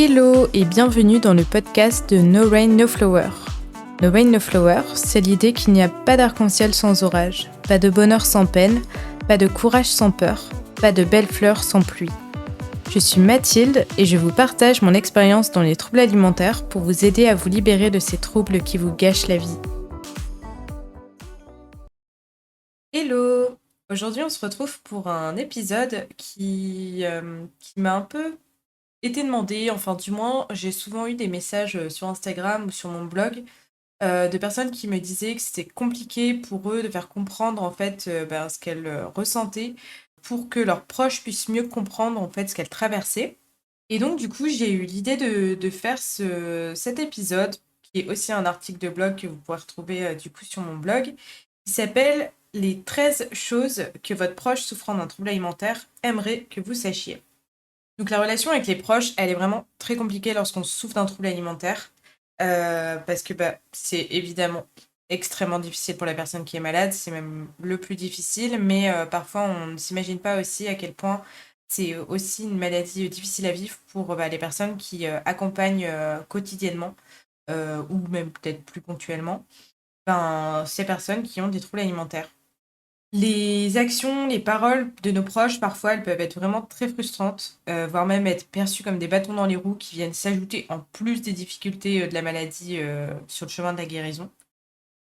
Hello et bienvenue dans le podcast de No Rain No Flower. No Rain No Flower, c'est l'idée qu'il n'y a pas d'arc-en-ciel sans orage, pas de bonheur sans peine, pas de courage sans peur, pas de belles fleurs sans pluie. Je suis Mathilde et je vous partage mon expérience dans les troubles alimentaires pour vous aider à vous libérer de ces troubles qui vous gâchent la vie. Hello! Aujourd'hui on se retrouve pour un épisode qui m'a un peu été demandé, enfin du moins j'ai souvent eu des messages sur Instagram ou sur mon blog de personnes qui me disaient que c'était compliqué pour eux de faire comprendre en fait ce qu'elles ressentaient pour que leurs proches puissent mieux comprendre en fait ce qu'elles traversaient. Et donc du coup j'ai eu l'idée de faire cet épisode qui est aussi un article de blog que vous pouvez retrouver du coup sur mon blog qui s'appelle les 13 choses que votre proche souffrant d'un trouble alimentaire aimerait que vous sachiez. Donc la relation avec les proches, elle est vraiment très compliquée lorsqu'on souffre d'un trouble alimentaire, parce que c'est évidemment extrêmement difficile pour la personne qui est malade, c'est même le plus difficile, mais parfois on ne s'imagine pas aussi à quel point c'est aussi une maladie difficile à vivre pour les personnes qui accompagnent quotidiennement, ou même peut-être plus ponctuellement, ces personnes qui ont des troubles alimentaires. Les actions, les paroles de nos proches, parfois, elles peuvent être vraiment très frustrantes, voire même être perçues comme des bâtons dans les roues qui viennent s'ajouter en plus des difficultés de la maladie sur le chemin de la guérison.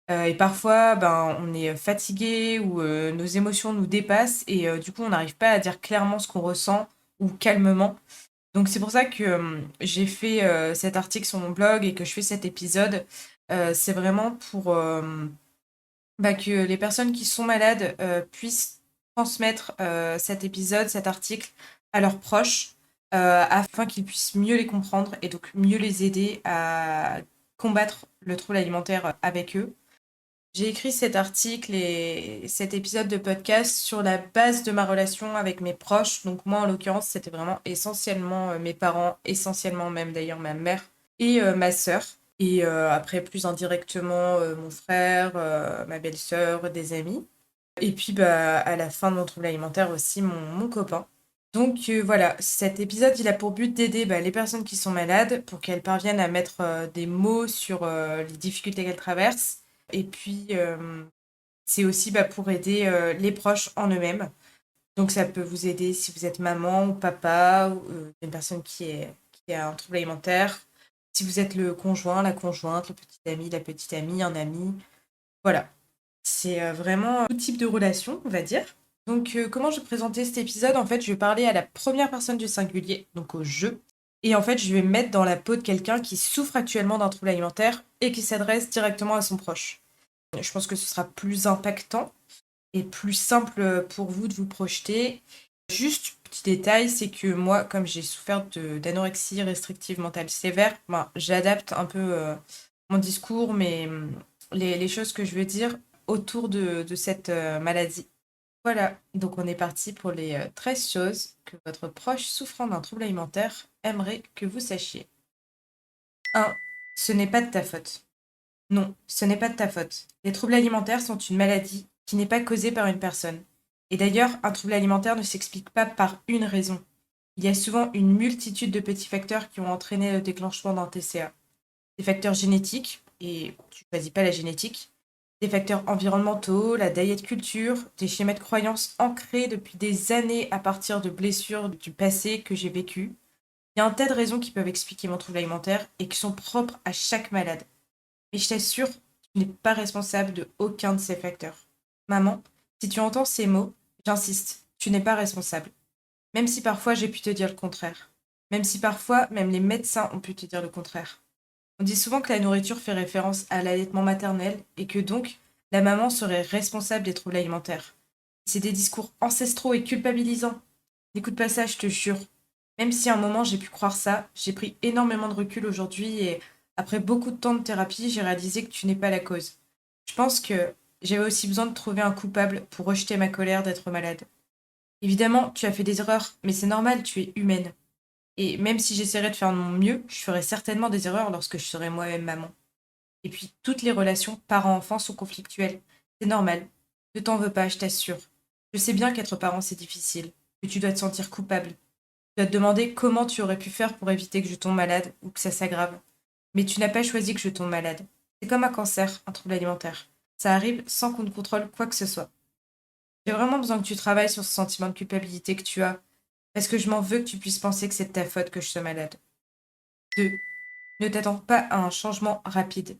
Et parfois, on est fatigué ou nos émotions nous dépassent et du coup, on n'arrive pas à dire clairement ce qu'on ressent ou calmement. Donc c'est pour ça que j'ai fait cet article sur mon blog et que je fais cet épisode. C'est vraiment pour que les personnes qui sont malades puissent transmettre cet épisode, cet article à leurs proches afin qu'ils puissent mieux les comprendre et donc mieux les aider à combattre le trouble alimentaire avec eux. J'ai écrit cet article et cet épisode de podcast sur la base de ma relation avec mes proches. Donc moi, en l'occurrence, c'était vraiment essentiellement mes parents, essentiellement même d'ailleurs ma mère et ma sœur. Et après, plus indirectement, mon frère, ma belle-sœur, des amis. Et puis, à la fin de mon trouble alimentaire aussi, mon copain. Donc voilà, cet épisode, il a pour but d'aider les personnes qui sont malades pour qu'elles parviennent à mettre des mots sur les difficultés qu'elles traversent. Et puis, c'est aussi pour aider les proches en eux-mêmes. Donc ça peut vous aider si vous êtes maman ou papa, ou une personne qui a un trouble alimentaire. Si vous êtes le conjoint, la conjointe, le petit ami, la petite amie, un ami. Voilà. C'est vraiment tout type de relation, on va dire. Donc comment je vais présenter cet épisode? En fait, je vais parler à la première personne du singulier, donc au je. Et en fait, je vais me mettre dans la peau de quelqu'un qui souffre actuellement d'un trouble alimentaire et qui s'adresse directement à son proche. Je pense que ce sera plus impactant et plus simple pour vous de vous projeter. Juste petit détail, c'est que moi, comme j'ai souffert d'anorexie restrictive mentale sévère, j'adapte un peu mon discours, mais les choses que je veux dire autour de cette maladie. Voilà, donc on est parti pour les 13 choses que votre proche souffrant d'un trouble alimentaire aimerait que vous sachiez. 1. Ce n'est pas de ta faute. Non, ce n'est pas de ta faute. Les troubles alimentaires sont une maladie qui n'est pas causée par une personne. Et d'ailleurs, un trouble alimentaire ne s'explique pas par une raison. Il y a souvent une multitude de petits facteurs qui ont entraîné le déclenchement d'un TCA. Des facteurs génétiques, et tu ne choisis pas la génétique, des facteurs environnementaux, la diet culture, des schémas de croyances ancrés depuis des années à partir de blessures du passé que j'ai vécues. Il y a un tas de raisons qui peuvent expliquer mon trouble alimentaire et qui sont propres à chaque malade. Et je t'assure, tu n'es pas responsable de aucun de ces facteurs. Maman, si tu entends ces mots, j'insiste, tu n'es pas responsable. Même si parfois j'ai pu te dire le contraire. Même si parfois, même les médecins ont pu te dire le contraire. On dit souvent que la nourriture fait référence à l'allaitement maternel et que donc, la maman serait responsable des troubles alimentaires. C'est des discours ancestraux et culpabilisants. N'écoute pas ça, je te jure. Même si à un moment j'ai pu croire ça, j'ai pris énormément de recul aujourd'hui et après beaucoup de temps de thérapie, j'ai réalisé que tu n'es pas la cause. Je pense que j'avais aussi besoin de trouver un coupable pour rejeter ma colère d'être malade. Évidemment, tu as fait des erreurs, mais c'est normal, tu es humaine. Et même si j'essaierais de faire de mon mieux, je ferais certainement des erreurs lorsque je serai moi-même maman. Et puis, toutes les relations parents-enfants sont conflictuelles. C'est normal. Ne t'en veux pas, je t'assure. Je sais bien qu'être parent, c'est difficile, que tu dois te sentir coupable. Tu vas te demander comment tu aurais pu faire pour éviter que je tombe malade ou que ça s'aggrave. Mais tu n'as pas choisi que je tombe malade. C'est comme un cancer, un trouble alimentaire. Ça arrive sans qu'on ne contrôle quoi que ce soit. J'ai vraiment besoin que tu travailles sur ce sentiment de culpabilité que tu as, parce que je m'en veux que tu puisses penser que c'est de ta faute que je sois malade. 2. Ne t'attends pas à un changement rapide.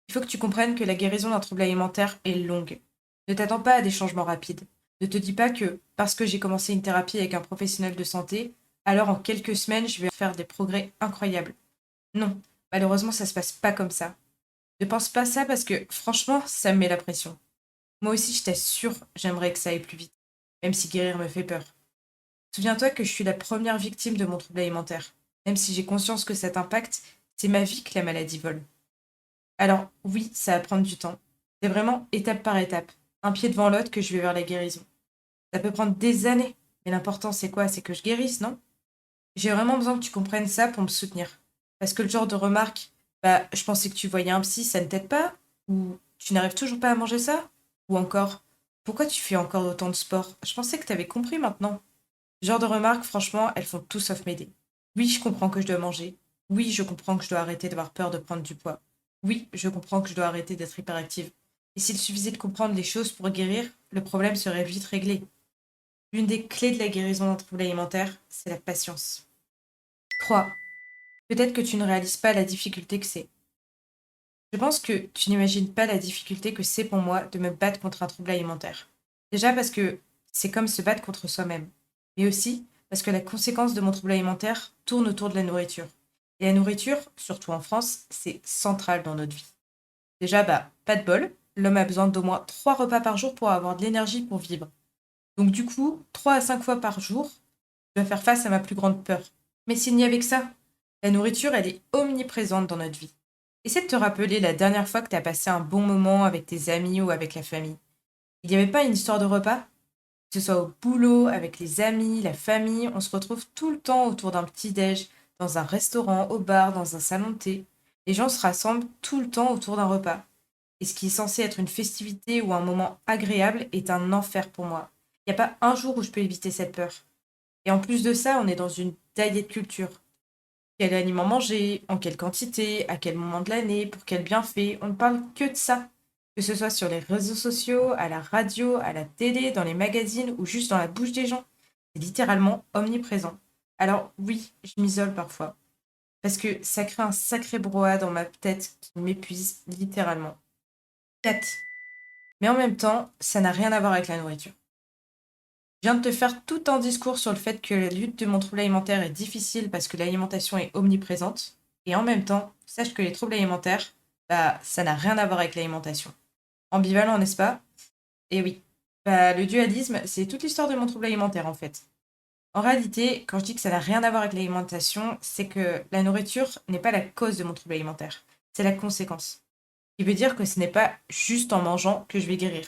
Il faut que tu comprennes que la guérison d'un trouble alimentaire est longue. Ne t'attends pas à des changements rapides. Ne te dis pas que, parce que j'ai commencé une thérapie avec un professionnel de santé, alors en quelques semaines, je vais faire des progrès incroyables. Non, malheureusement, ça se passe pas comme ça. Ne pense pas ça parce que, franchement, ça me met la pression. Moi aussi, je t'assure, j'aimerais que ça aille plus vite, même si guérir me fait peur. Souviens-toi que je suis la première victime de mon trouble alimentaire. Même si j'ai conscience que cet impact, c'est ma vie que la maladie vole. Alors oui, ça va prendre du temps. C'est vraiment étape par étape, un pied devant l'autre que je vais vers la guérison. Ça peut prendre des années, mais l'important c'est quoi? C'est que je guérisse, non? J'ai vraiment besoin que tu comprennes ça pour me soutenir. Parce que le genre de remarque, bah, je pensais que tu voyais un psy, ça ne t'aide pas? Ou tu n'arrives toujours pas à manger ça? Ou encore, pourquoi tu fais encore autant de sport? Je pensais que tu avais compris maintenant. Ce genre de remarques, franchement, elles font tout sauf m'aider. Oui, je comprends que je dois manger. Oui, je comprends que je dois arrêter d'avoir peur de prendre du poids. Oui, je comprends que je dois arrêter d'être hyperactive. Et s'il suffisait de comprendre les choses pour guérir, le problème serait vite réglé. L'une des clés de la guérison d'un trouble alimentaire, c'est la patience. 3. Peut-être que tu ne réalises pas la difficulté que c'est. Je pense que tu n'imagines pas la difficulté que c'est pour moi de me battre contre un trouble alimentaire. Déjà parce que c'est comme se battre contre soi-même. Mais aussi parce que la conséquence de mon trouble alimentaire tourne autour de la nourriture. Et la nourriture, surtout en France, c'est central dans notre vie. Déjà, bah, pas de bol. L'homme a besoin d'au moins 3 repas par jour pour avoir de l'énergie pour vivre. Donc du coup, 3 à 5 fois par jour, je dois faire face à ma plus grande peur. Mais s'il n'y avait que ça, la nourriture, elle est omniprésente dans notre vie. Essaie de te rappeler la dernière fois que tu as passé un bon moment avec tes amis ou avec la famille. Il n'y avait pas une histoire de repas? Que ce soit au boulot, avec les amis, la famille, on se retrouve tout le temps autour d'un petit-déj, dans un restaurant, au bar, dans un salon de thé. Les gens se rassemblent tout le temps autour d'un repas. Et ce qui est censé être une festivité ou un moment agréable est un enfer pour moi. Il n'y a pas un jour où je peux éviter cette peur. Et en plus de ça, on est dans une diet culture. Quel aliment manger, en quelle quantité, à quel moment de l'année, pour quel bienfait, on ne parle que de ça. Que ce soit sur les réseaux sociaux, à la radio, à la télé, dans les magazines ou juste dans la bouche des gens. C'est littéralement omniprésent. Alors oui, je m'isole parfois. Parce que ça crée un sacré brouhaha dans ma tête qui m'épuise littéralement. 4. Mais en même temps, ça n'a rien à voir avec la nourriture. Je viens de te faire tout un discours sur le fait que la lutte de mon trouble alimentaire est difficile parce que l'alimentation est omniprésente. Et en même temps, sache que les troubles alimentaires, bah, ça n'a rien à voir avec l'alimentation. Ambivalent, n'est-ce pas? Et oui. Bah, le dualisme, c'est toute l'histoire de mon trouble alimentaire, en fait. En réalité, quand je dis que ça n'a rien à voir avec l'alimentation, c'est que la nourriture n'est pas la cause de mon trouble alimentaire. C'est la conséquence. Ce qui veut dire que ce n'est pas juste en mangeant que je vais guérir.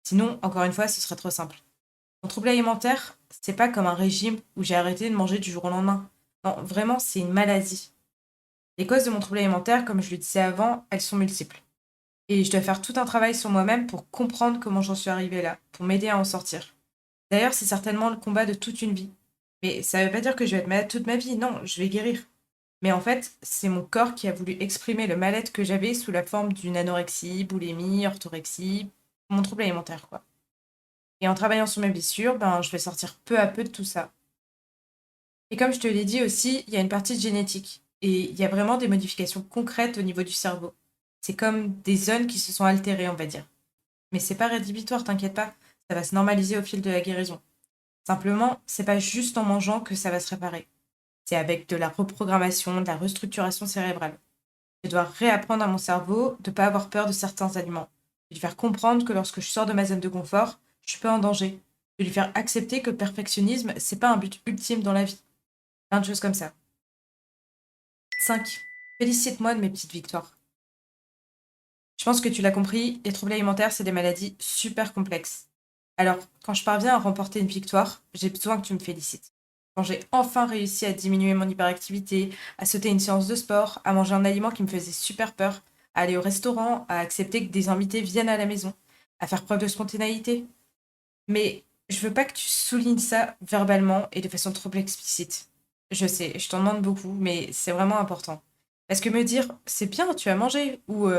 Sinon, encore une fois, ce serait trop simple. Mon trouble alimentaire, c'est pas comme un régime où j'ai arrêté de manger du jour au lendemain. Non, vraiment, c'est une maladie. Les causes de mon trouble alimentaire, comme je le disais avant, elles sont multiples. Et je dois faire tout un travail sur moi-même pour comprendre comment j'en suis arrivée là, pour m'aider à en sortir. D'ailleurs, c'est certainement le combat de toute une vie. Mais ça veut pas dire que je vais être malade toute ma vie, non, je vais guérir. Mais en fait, c'est mon corps qui a voulu exprimer le mal-être que j'avais sous la forme d'une anorexie, boulimie, orthorexie, mon trouble alimentaire, quoi. Et en travaillant sur mes blessures, ben, je vais sortir peu à peu de tout ça. Et comme je te l'ai dit aussi, il y a une partie de génétique. Et il y a vraiment des modifications concrètes au niveau du cerveau. C'est comme des zones qui se sont altérées, on va dire. Mais c'est pas rédhibitoire, t'inquiète pas. Ça va se normaliser au fil de la guérison. Simplement, c'est pas juste en mangeant que ça va se réparer. C'est avec de la reprogrammation, de la restructuration cérébrale. Je dois réapprendre à mon cerveau de ne pas avoir peur de certains aliments. De lui faire comprendre que lorsque je sors de ma zone de confort, je suis pas en danger. De lui faire accepter que le perfectionnisme, c'est pas un but ultime dans la vie. Plein de choses comme ça. 5. Félicite-moi de mes petites victoires. Je pense que tu l'as compris, les troubles alimentaires, c'est des maladies super complexes. Alors, quand je parviens à remporter une victoire, j'ai besoin que tu me félicites. Quand j'ai enfin réussi à diminuer mon hyperactivité, à sauter une séance de sport, à manger un aliment qui me faisait super peur, à aller au restaurant, à accepter que des invités viennent à la maison, à faire preuve de spontanéité. Mais Je veux pas que tu soulignes ça verbalement et de façon trop explicite. Je sais, je t'en demande beaucoup, mais c'est vraiment important. Parce que me dire c'est bien, tu as mangé ou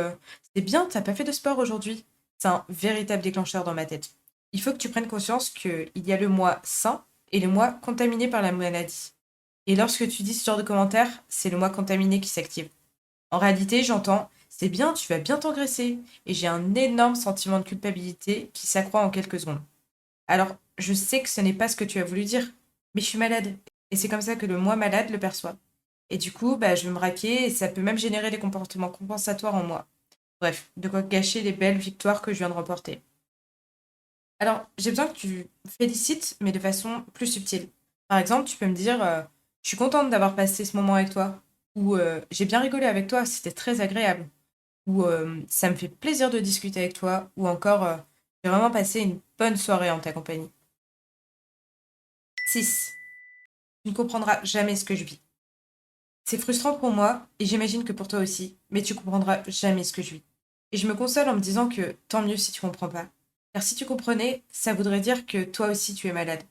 c'est bien, t'as pas fait de sport aujourd'hui, c'est un véritable déclencheur dans ma tête. Il faut que tu prennes conscience qu'il y a le moi sain et le moi contaminé par la maladie. Et lorsque tu dis ce genre de commentaire, c'est le moi contaminé qui s'active. En réalité, j'entends c'est bien, tu vas bien t'engraisser et j'ai un énorme sentiment de culpabilité qui s'accroît en quelques secondes. Alors, je sais que ce n'est pas ce que tu as voulu dire, mais je suis malade. Et c'est comme ça que le moi malade le perçoit. Et du coup, bah, je vais me raquer et ça peut même générer des comportements compensatoires en moi. Bref, de quoi gâcher les belles victoires que je viens de remporter. Alors, j'ai besoin que tu félicites, mais de façon plus subtile. Par exemple, tu peux me dire je suis contente d'avoir passé ce moment avec toi. Ou j'ai bien rigolé avec toi, c'était très agréable. Ou ça me fait plaisir de discuter avec toi. Ou encore j'ai vraiment passé une bonne soirée en ta compagnie. 6. Tu ne comprendras jamais ce que je vis. C'est frustrant pour moi, et j'imagine que pour toi aussi, mais tu comprendras jamais ce que je vis. Et je me console en me disant que tant mieux si tu comprends pas. Car si tu comprenais, ça voudrait dire que toi aussi tu es malade.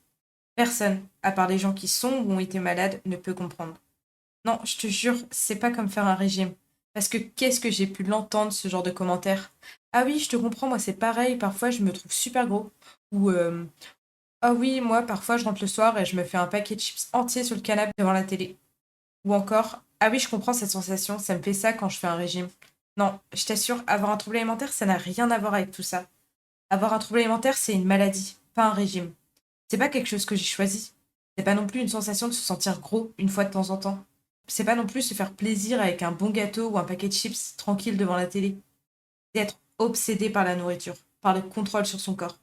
Personne, à part les gens qui sont ou ont été malades, ne peut comprendre. Non, je te jure, c'est pas comme faire un régime. Parce que qu'est-ce que j'ai pu l'entendre, ce genre de commentaires. Ah oui, je te comprends, moi c'est pareil, parfois je me trouve super gros. Ou ah oui, moi parfois je rentre le soir et je me fais un paquet de chips entier sur le canapé devant la télé. Ou encore, ah oui, je comprends cette sensation, ça me fait ça quand je fais un régime. Non, je t'assure, avoir un trouble alimentaire, ça n'a rien à voir avec tout ça. Avoir un trouble alimentaire, c'est une maladie, pas un régime. C'est pas quelque chose que j'ai choisi. C'est pas non plus une sensation de se sentir gros une fois de temps en temps. C'est pas non plus se faire plaisir avec un bon gâteau ou un paquet de chips tranquille devant la télé. C'est être obsédé par la nourriture, par le contrôle sur son corps.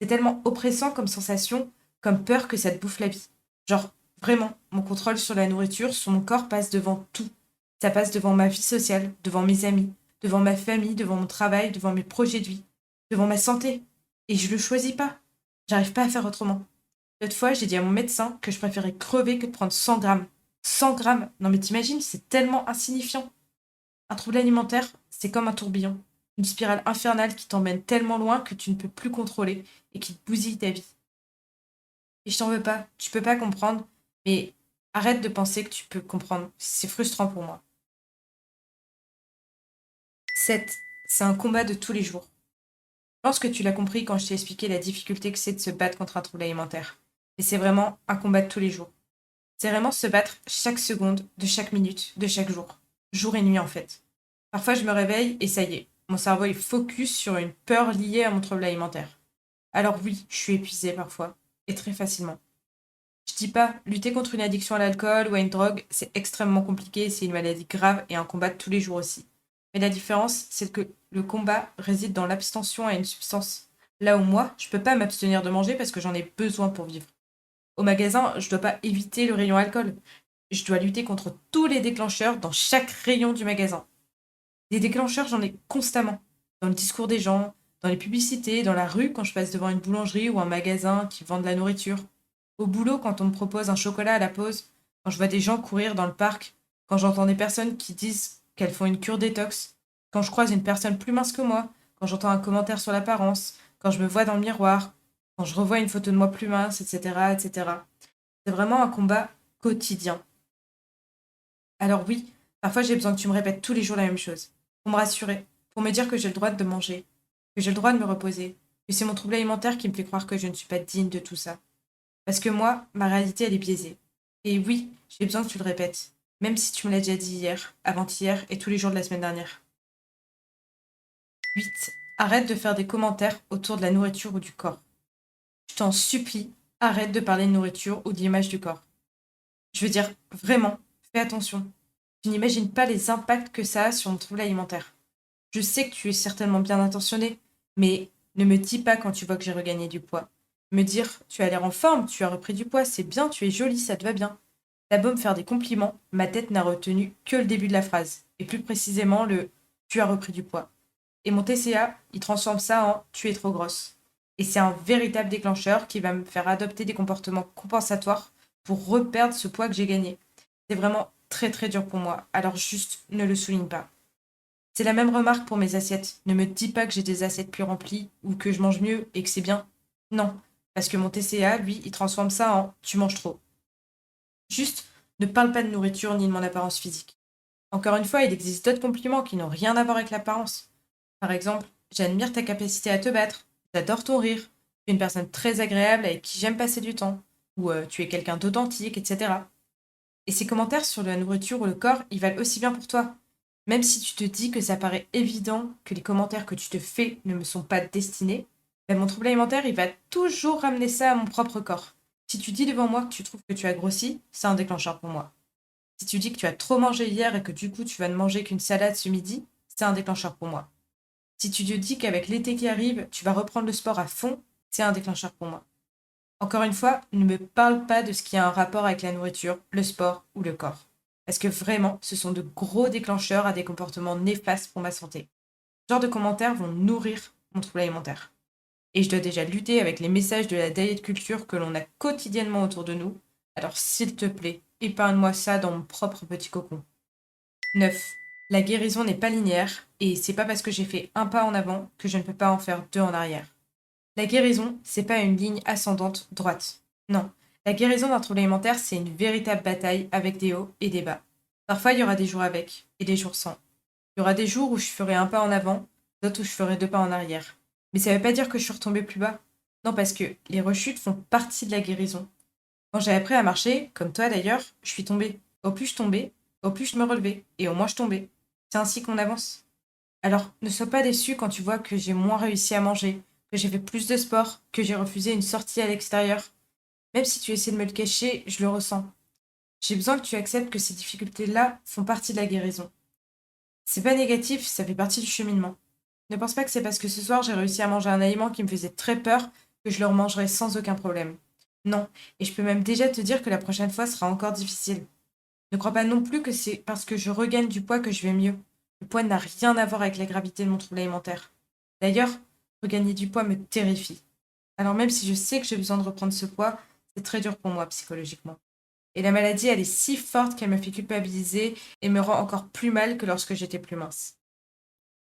C'est tellement oppressant comme sensation, comme peur que ça te bouffe la vie. Genre, vraiment, mon contrôle sur la nourriture, sur mon corps passe devant tout. Ça passe devant ma vie sociale, devant mes amis, devant ma famille, devant mon travail, devant mes projets de vie, devant ma santé. Et je le choisis pas. J'arrive pas à faire autrement. L'autre fois, j'ai dit à mon médecin que je préférais crever que de prendre 100 grammes. 100 grammes. Non mais t'imagines, c'est tellement insignifiant. Un trouble alimentaire, c'est comme un tourbillon. Une spirale infernale qui t'emmène tellement loin que tu ne peux plus contrôler et qui te bousille ta vie. Et je t'en veux pas, tu peux pas comprendre, mais arrête de penser que tu peux comprendre. C'est frustrant pour moi. 7. C'est un combat de tous les jours. Je pense que tu l'as compris quand je t'ai expliqué la difficulté que c'est de se battre contre un trouble alimentaire. Et c'est vraiment un combat de tous les jours. C'est vraiment se battre chaque seconde, de chaque minute, de chaque jour. Jour et nuit en fait. Parfois je me réveille et ça y est, mon cerveau est focus sur une peur liée à mon trouble alimentaire. Alors oui, je suis épuisée parfois, et très facilement. Je dis pas, lutter contre une addiction à l'alcool ou à une drogue, c'est extrêmement compliqué, c'est une maladie grave et un combat de tous les jours aussi. Mais la différence, c'est que le combat réside dans l'abstention à une substance. Là où moi, je peux pas m'abstenir de manger parce que j'en ai besoin pour vivre. Au magasin, je dois pas éviter le rayon alcool. Je dois lutter contre tous les déclencheurs dans chaque rayon du magasin. Des déclencheurs, j'en ai constamment. Dans le discours des gens, dans les publicités, dans la rue quand je passe devant une boulangerie ou un magasin qui vend de la nourriture. Au boulot quand on me propose un chocolat à la pause, quand je vois des gens courir dans le parc, quand j'entends des personnes qui disent qu'elles font une cure détox, quand je croise une personne plus mince que moi, quand j'entends un commentaire sur l'apparence, quand je me vois dans le miroir, quand je revois une photo de moi plus mince, etc., etc. C'est vraiment un combat quotidien. Alors oui, parfois j'ai besoin que tu me répètes tous les jours la même chose, pour me rassurer, pour me dire que j'ai le droit de manger, que j'ai le droit de me reposer, que c'est mon trouble alimentaire qui me fait croire que je ne suis pas digne de tout ça. Parce que moi, ma réalité, elle est biaisée. Et oui, j'ai besoin que tu le répètes, même si tu me l'as déjà dit hier, avant-hier et tous les jours de la semaine dernière. 8. Arrête de faire des commentaires autour de la nourriture ou du corps. Je t'en supplie, arrête de parler de nourriture ou d'image du corps. Je veux dire, vraiment, fais attention. Tu n'imagines pas les impacts que ça a sur mon trouble alimentaire. Je sais que tu es certainement bien intentionné, mais ne me dis pas quand tu vois que j'ai regagné du poids. Me dire, tu as l'air en forme, tu as repris du poids, c'est bien, tu es jolie, ça te va bien. T'as beau me faire des compliments, ma tête n'a retenu que le début de la phrase, et plus précisément le tu as repris du poids. Et mon TCA, il transforme ça en tu es trop grosse. Et c'est un véritable déclencheur qui va me faire adopter des comportements compensatoires pour reperdre ce poids que j'ai gagné. C'est vraiment très très dur pour moi, alors juste ne le souligne pas. C'est la même remarque pour mes assiettes. Ne me dis pas que j'ai des assiettes plus remplies ou que je mange mieux et que c'est bien. Non, Parce que mon TCA, lui, il transforme ça en tu manges trop. Juste, ne parle pas de nourriture ni de mon apparence physique. Encore une fois, il existe d'autres compliments qui n'ont rien à voir avec l'apparence. Par exemple, j'admire ta capacité à te battre, j'adore ton rire, tu es une personne très agréable avec qui j'aime passer du temps, ou tu es quelqu'un d'authentique, etc. Et ces commentaires sur la nourriture ou le corps, ils valent aussi bien pour toi. Même si tu te dis que ça paraît évident que les commentaires que tu te fais ne me sont pas destinés, ben mon trouble alimentaire, il va toujours ramener ça à mon propre corps. Si tu dis devant moi que tu trouves que tu as grossi, c'est un déclencheur pour moi. Si tu dis que tu as trop mangé hier et que du coup tu vas ne manger qu'une salade ce midi, c'est un déclencheur pour moi. Si tu te dis qu'avec l'été qui arrive, tu vas reprendre le sport à fond, c'est un déclencheur pour moi. Encore une fois, ne me parle pas de ce qui a un rapport avec la nourriture, le sport ou le corps. Parce que vraiment, ce sont de gros déclencheurs à des comportements néfastes pour ma santé. Ce genre de commentaires vont nourrir mon trouble alimentaire. Et je dois déjà lutter avec les messages de la diet culture que l'on a quotidiennement autour de nous. Alors s'il te plaît, épargne-moi ça dans mon propre petit cocon. 9. La guérison n'est pas linéaire, et c'est pas parce que j'ai fait un pas en avant que je ne peux pas en faire deux en arrière. La guérison, c'est pas une ligne ascendante droite. Non. La guérison d'un trouble alimentaire, c'est une véritable bataille avec des hauts et des bas. Parfois, il y aura des jours avec et des jours sans. Il y aura des jours où je ferai un pas en avant, d'autres où je ferai deux pas en arrière. Mais ça ne veut pas dire que je suis retombée plus bas. Non, parce que les rechutes font partie de la guérison. Quand j'ai appris à marcher, comme toi d'ailleurs, je suis tombée. Au plus je tombais, au plus je me relevais, et au moins je tombais. C'est ainsi qu'on avance. Alors, ne sois pas déçu quand tu vois que j'ai moins réussi à manger, que j'ai fait plus de sport, que j'ai refusé une sortie à l'extérieur. Même si tu essaies de me le cacher, je le ressens. J'ai besoin que tu acceptes que ces difficultés-là font partie de la guérison. C'est pas négatif, ça fait partie du cheminement. Ne pense pas que c'est parce que ce soir j'ai réussi à manger un aliment qui me faisait très peur que je le remangerai sans aucun problème. Non, et je peux même déjà te dire que la prochaine fois sera encore difficile. Ne crois pas non plus que c'est parce que je regagne du poids que je vais mieux. Le poids n'a rien à voir avec la gravité de mon trouble alimentaire. D'ailleurs, regagner du poids me terrifie. Alors même si je sais que j'ai besoin de reprendre ce poids, c'est très dur pour moi psychologiquement. Et la maladie, elle est si forte qu'elle me fait culpabiliser et me rend encore plus mal que lorsque j'étais plus mince.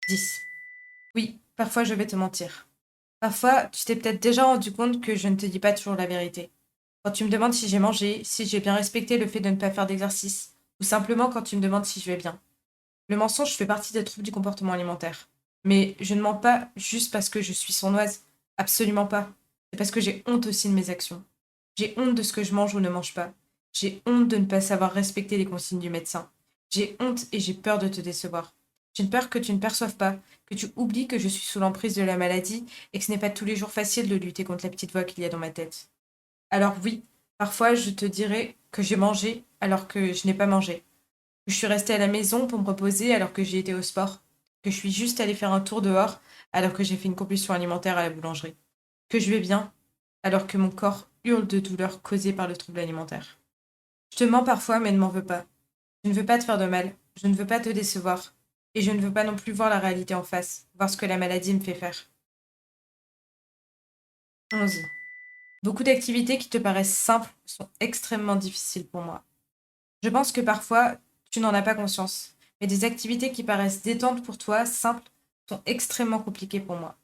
10. Oui, parfois je vais te mentir. Parfois, tu t'es peut-être déjà rendu compte que je ne te dis pas toujours la vérité. Quand tu me demandes si j'ai mangé, si j'ai bien respecté le fait de ne pas faire d'exercice, ou simplement quand tu me demandes si je vais bien. Le mensonge fait partie des troubles du comportement alimentaire. Mais je ne mens pas juste parce que je suis sournoise. Absolument pas. C'est parce que j'ai honte aussi de mes actions. J'ai honte de ce que je mange ou ne mange pas. J'ai honte de ne pas savoir respecter les consignes du médecin. J'ai honte et j'ai peur de te décevoir. J'ai peur que tu ne perçoives pas, que tu oublies que je suis sous l'emprise de la maladie et que ce n'est pas tous les jours facile de lutter contre la petite voix qu'il y a dans ma tête. Alors oui, parfois je te dirai que j'ai mangé alors que je n'ai pas mangé, que je suis restée à la maison pour me reposer alors que j'ai été au sport, que je suis juste allée faire un tour dehors alors que j'ai fait une compulsion alimentaire à la boulangerie, que je vais bien alors que mon corps hurle de douleur causée par le trouble alimentaire. Je te mens parfois, mais ne m'en veux pas. Je ne veux pas te faire de mal, je ne veux pas te décevoir, et je ne veux pas non plus voir la réalité en face, voir ce que la maladie me fait faire. 11. Beaucoup d'activités qui te paraissent simples sont extrêmement difficiles pour moi. Je pense que parfois, tu n'en as pas conscience, mais des activités qui paraissent détentes pour toi, simples, sont extrêmement compliquées pour moi.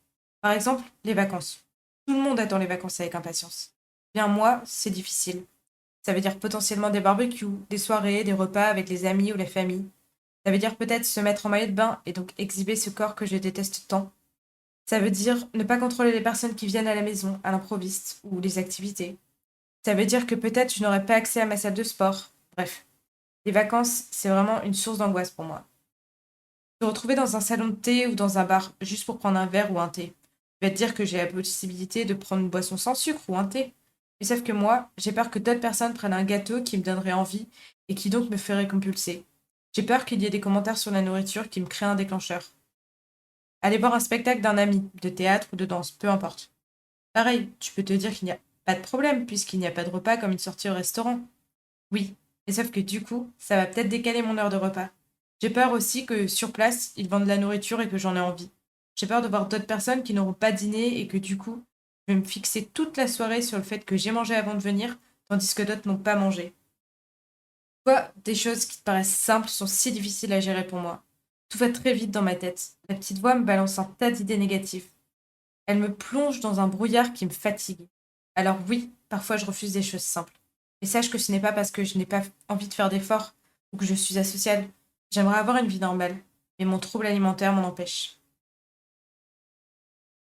Par exemple, les vacances. Tout le monde attend les vacances avec impatience. Bien moi, c'est difficile. Ça veut dire potentiellement des barbecues, des soirées, des repas avec les amis ou la famille. Ça veut dire peut-être se mettre en maillot de bain et donc exhiber ce corps que je déteste tant. Ça veut dire ne pas contrôler les personnes qui viennent à la maison, à l'improviste ou les activités. Ça veut dire que peut-être je n'aurai pas accès à ma salle de sport. Bref, les vacances, c'est vraiment une source d'angoisse pour moi. Se retrouver dans un salon de thé ou dans un bar juste pour prendre un verre ou un thé. Je vais te dire que j'ai la possibilité de prendre une boisson sans sucre ou un thé. Mais sauf que moi, j'ai peur que d'autres personnes prennent un gâteau qui me donnerait envie et qui donc me ferait compulser. J'ai peur qu'il y ait des commentaires sur la nourriture qui me créent un déclencheur. Aller voir un spectacle d'un ami, de théâtre ou de danse, peu importe. Pareil, tu peux te dire qu'il n'y a pas de problème puisqu'il n'y a pas de repas comme une sortie au restaurant. Oui, mais sauf que du coup, ça va peut-être décaler mon heure de repas. J'ai peur aussi que sur place, ils vendent de la nourriture et que j'en ai envie. J'ai peur de voir d'autres personnes qui n'auront pas dîné et que du coup, je vais me fixer toute la soirée sur le fait que j'ai mangé avant de venir, tandis que d'autres n'ont pas mangé. Pourquoi des choses qui te paraissent simples sont si difficiles à gérer pour moi? Tout va très vite dans ma tête. La petite voix me balance un tas d'idées négatives. Elle me plonge dans un brouillard qui me fatigue. Alors oui, parfois je refuse des choses simples. Mais sache que ce n'est pas parce que je n'ai pas envie de faire d'efforts ou que je suis asociale. J'aimerais avoir une vie normale, mais mon trouble alimentaire m'en empêche.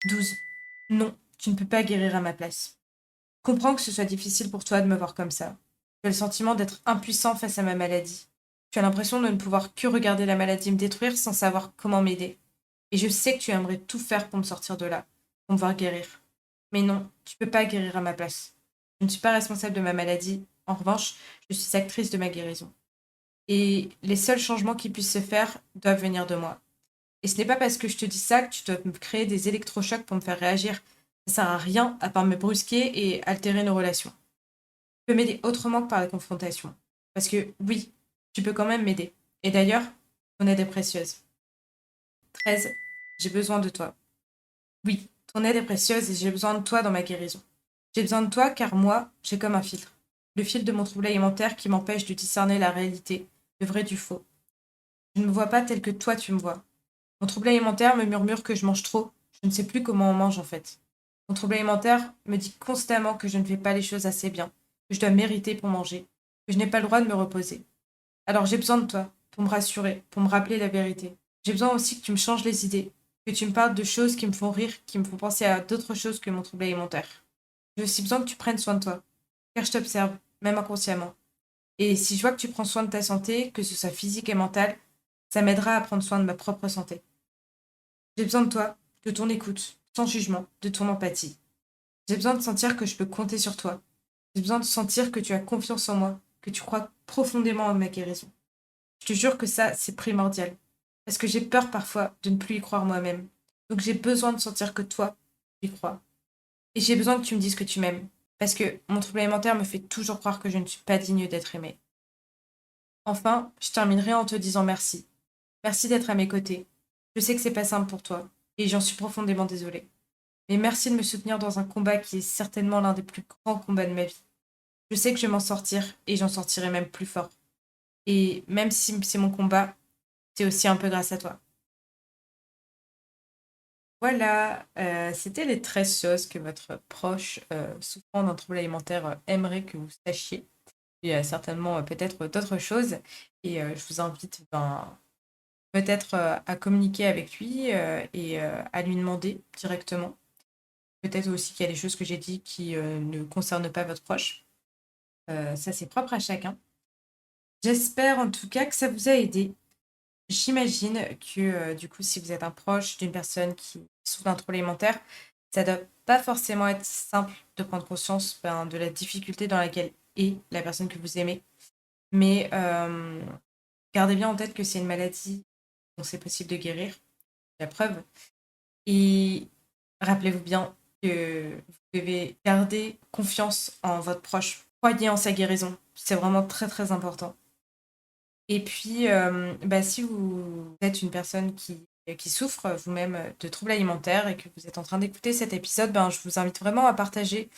12. Non, tu ne peux pas guérir à ma place. Je comprends que ce soit difficile pour toi de me voir comme ça. Tu as le sentiment d'être impuissant face à ma maladie. Tu as l'impression de ne pouvoir que regarder la maladie me détruire sans savoir comment m'aider. Et je sais que tu aimerais tout faire pour me sortir de là, pour me voir guérir. Mais non, tu peux pas guérir à ma place. Je ne suis pas responsable de ma maladie. En revanche, je suis actrice de ma guérison. Et les seuls changements qui puissent se faire doivent venir de moi. Et ce n'est pas parce que je te dis ça que tu dois me créer des électrochocs pour me faire réagir. Ça sert à rien à part me brusquer et altérer nos relations. Tu peux m'aider autrement que par la confrontation. Parce que oui, tu peux quand même m'aider. Et d'ailleurs, ton aide est précieuse. 13. J'ai besoin de toi. Oui, ton aide est précieuse et j'ai besoin de toi dans ma guérison. J'ai besoin de toi car moi, j'ai comme un filtre. Le fil de mon trouble alimentaire qui m'empêche de discerner la réalité, le vrai du faux. Je ne me vois pas tel que toi tu me vois. Mon trouble alimentaire me murmure que je mange trop. Je ne sais plus comment on mange en fait. Mon trouble alimentaire me dit constamment que je ne fais pas les choses assez bien, que je dois mériter pour manger, que je n'ai pas le droit de me reposer. Alors j'ai besoin de toi, pour me rassurer, pour me rappeler la vérité. J'ai besoin aussi que tu me changes les idées, que tu me parles de choses qui me font rire, qui me font penser à d'autres choses que mon trouble alimentaire. J'ai aussi besoin que tu prennes soin de toi, car je t'observe, même inconsciemment. Et si je vois que tu prends soin de ta santé, que ce soit physique et mentale, ça m'aidera à prendre soin de ma propre santé. J'ai besoin de toi, de ton écoute, sans jugement, de ton empathie. J'ai besoin de sentir que je peux compter sur toi. J'ai besoin de sentir que tu as confiance en moi, que tu crois profondément en ma guérison. Je te jure que ça, c'est primordial. Parce que j'ai peur parfois de ne plus y croire moi-même. Donc j'ai besoin de sentir que toi, tu y crois. Et j'ai besoin que tu me dises que tu m'aimes. Parce que mon trouble alimentaire me fait toujours croire que je ne suis pas digne d'être aimée. Enfin, je terminerai en te disant merci. Merci d'être à mes côtés. Je sais que c'est pas simple pour toi. Et j'en suis profondément désolée. Mais merci de me soutenir dans un combat qui est certainement l'un des plus grands combats de ma vie. Je sais que je vais m'en sortir et j'en sortirai même plus fort. Et même si c'est mon combat, c'est aussi un peu grâce à toi. Voilà, c'était les 13 choses que votre proche souffrant d'un trouble alimentaire aimerait que vous sachiez. Il y a certainement peut-être d'autres choses. Et je vous invite peut-être à communiquer avec lui et à lui demander directement. Peut-être aussi qu'il y a des choses que j'ai dit qui ne concernent pas votre proche. Ça, c'est propre à chacun. J'espère en tout cas que ça vous a aidé. J'imagine que du coup, si vous êtes un proche d'une personne qui souffre d'un trouble alimentaire, ça ne doit pas forcément être simple de prendre conscience de la difficulté dans laquelle est la personne que vous aimez. Mais gardez bien en tête que c'est une maladie dont c'est possible de guérir, la preuve. Et rappelez-vous bien que vous devez garder confiance en votre proche. Croyez en sa guérison. C'est vraiment très très important. Et puis, si vous êtes une personne qui souffre vous-même de troubles alimentaires et que vous êtes en train d'écouter cet épisode, je vous invite vraiment à partager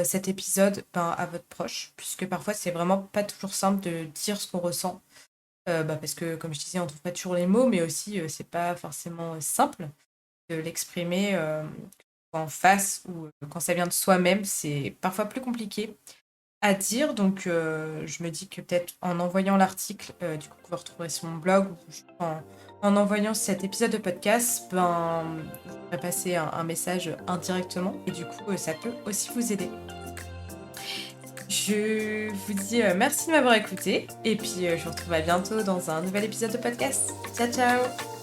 cet épisode à votre proche, puisque parfois c'est vraiment pas toujours simple de dire ce qu'on ressent, parce que comme je disais, on trouve pas toujours les mots, mais aussi c'est pas forcément simple de l'exprimer en face ou quand ça vient de soi-même, c'est parfois plus compliqué à dire. Donc, je me dis que peut-être en envoyant l'article, du coup, que vous retrouverez sur mon blog, ou juste en envoyant cet épisode de podcast, vous pourrez passer un message indirectement. Et du coup, ça peut aussi vous aider. Je vous dis merci de m'avoir écouté. Et puis, je vous retrouve à bientôt dans un nouvel épisode de podcast. Ciao, ciao!